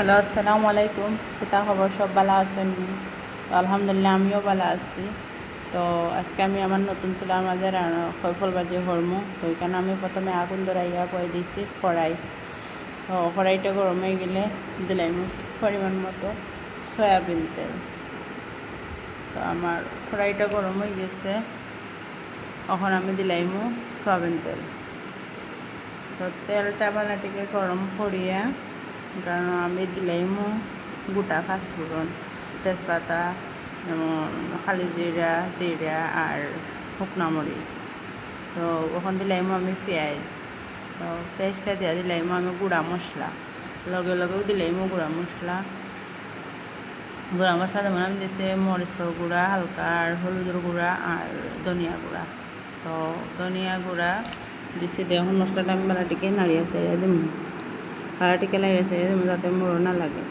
Hello, আসসালামু আলাইকুম। কিতা খবর? সব ভালো আছেন? আলহামদুলিল্লাহ, আমিও ভালো আছি। তো আজকে আমি আমার নতুন চুলার মাঝে ফল ভাজি হরমু। তো এখানে আমি প্রথমে আগুন ধরাইয়া বয়ে দিয়েছি কড়াই। তো কড়াইটা গরম হয়ে গেলে দিলাম পরিমাণ মতো সয়াবিন তেল। তো আমার কড়াইটা গরম হয়ে গেছে, এখন আমি দিলাম সয়াবিন তেল। তো তেলটা বালাটিকে গরম করিয়া, কারণ আমি দিলাম গোটা পাঁচফোড়ন, তেজপাতা, খালি জিরা জিরা আর শুকনা মরিচ। তো ওখান দিলাম আমি পেঁয়াজ। তো পেঁয়াজটা দিয়া দিলাম আমি গুঁড়া মশলা, লগে লগেও দিলাম গুঁড়া মশলা। যেমন আমি দিয়েছি মরিচের গুঁড়া হালকা, আর হলুদের গুঁড়া আর ধনিয়া গুঁড়া। তো ধনিয়া গুঁড়া দিছি দিয়ে এখন মশলাটা আমি বালাটিকে নাড়িয়ে চাড়িয়ে দিম। বালাটিকে লাড়িয়ে চাড়িয়ে দিম যাতে মোড়ো না লাগে।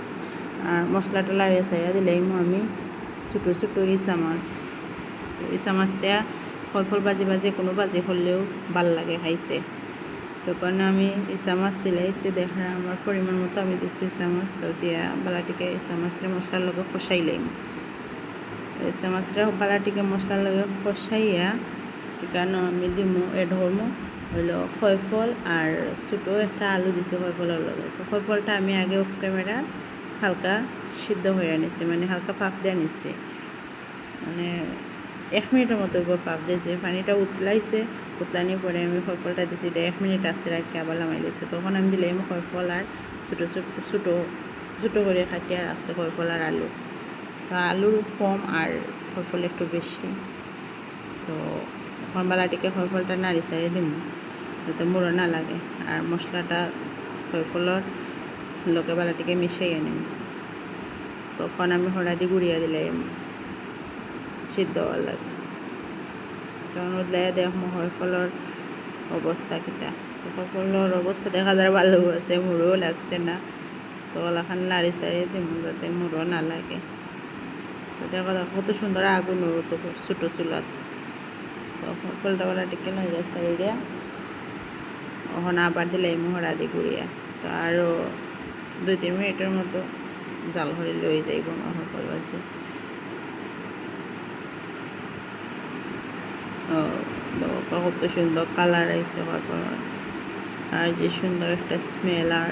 আর মশলাটা লাড়িয়ে চাড়িয়ে দিলেই আমি ছোটো ছোটো ইসা মাছ দেওয়া ফল ভাজি কোনো ভাজি করলেও ভাল লাগে খাইতে। তখন আমি ইসা মাছ দিলে দেখা আমার পরিমাণ মতো আমি দিচ্ছি ইসা মাছ। তো দিয়া বালাটিকে ইসা মাছের মশলার লগে কষাইলাম। ইসা মাছটা বালাটিকে মশলার লগে কষাইয়া এখানে আমি দিমু এড করমু হইল ফল আর ছোটো একটা আলু দিছি ফলের লগে। তো ফলটা আমি আগে অফ ক্যামেরা হালকা সিদ্ধ হয়ে নিছি, মানে হালকা পাক দিয়ে নিছি, মানে 1 মিনিটের মতো পাক দিয়েছে। পানিটা উতলানি পরে আমি ফলটা দিছি, 1 মিনিট আসে রাখি আবার নামাই দিয়েছে। তখন আমি দিলাম ফল আর ছোটো ছোটো ছোটো করে কাটিয়ে আর আছে ফল আর আলু। তো আলুর কম আর ফল একটু বেশি। তো এখন বালাটিকে ফলটা নাড়ি চাড়িয়ে দিব যাতে মুড়ো না লাগে। আর মশলাটা ফলের লগে বালাটিকে মিশাইয়ে নিম। তখন আমি হলদি গুঁড়িয়া দিলাম সিদ্ধ হওয়ার লাগে। তখন উদলাই দেখ ফলের অবস্থা কিটা। ফলের অবস্থা দেখা যায় ভালো আছে, মুড়োও লাগছে না। তো ওলাখান লাড়ি চাড়িয়ে দিব যাতে মুড়ো না লাগে। তো দেখা যাক কত সুন্দর আগুন তো ছোটো চুলাত। তো ফলটা বালাটিকে লাড়িয়ে চাড়িয়ে ওখানে আবার দিলাম হলদি গুঁড়িয়া। তো আরও 2-3 মিনিটের মতো জাল হলে লয়ে যাইব আমার ফল ভাজি। কত সুন্দর কালার আইছে, আর যে সুন্দর একটা স্মেল, আর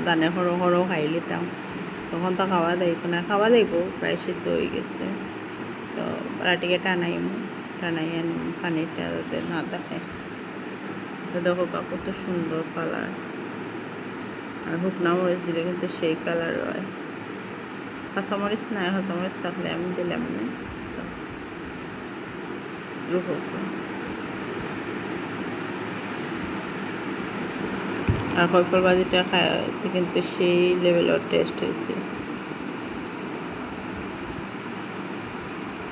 দানে সরো সরো খাই লিতাম। তখন তো খাওয়া যাইব না, খাওয়া যাইব প্রায় সিদ্ধ হয়ে গেছে। তো বালাটিকে টানাই আনিম পানিটা যাতে না থাকে। তো দেখো কত সুন্দর কালার। আর শুকনা মরিচ দিলে কিন্তু সেই কালার হয়। কাঁচামরিচ নাই, কাঁচামরিচ থাকলে আমি দিলাম না। আর ফল ভাজিটা খাইতে কিন্তু সেই লেভেলের টেস্ট হয়েছে।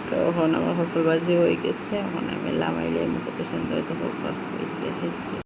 তো এখন আমার ফল ভাজি হয়ে গেছে, এখন আমি লামাইলে কত সুন্দর হয়েছে।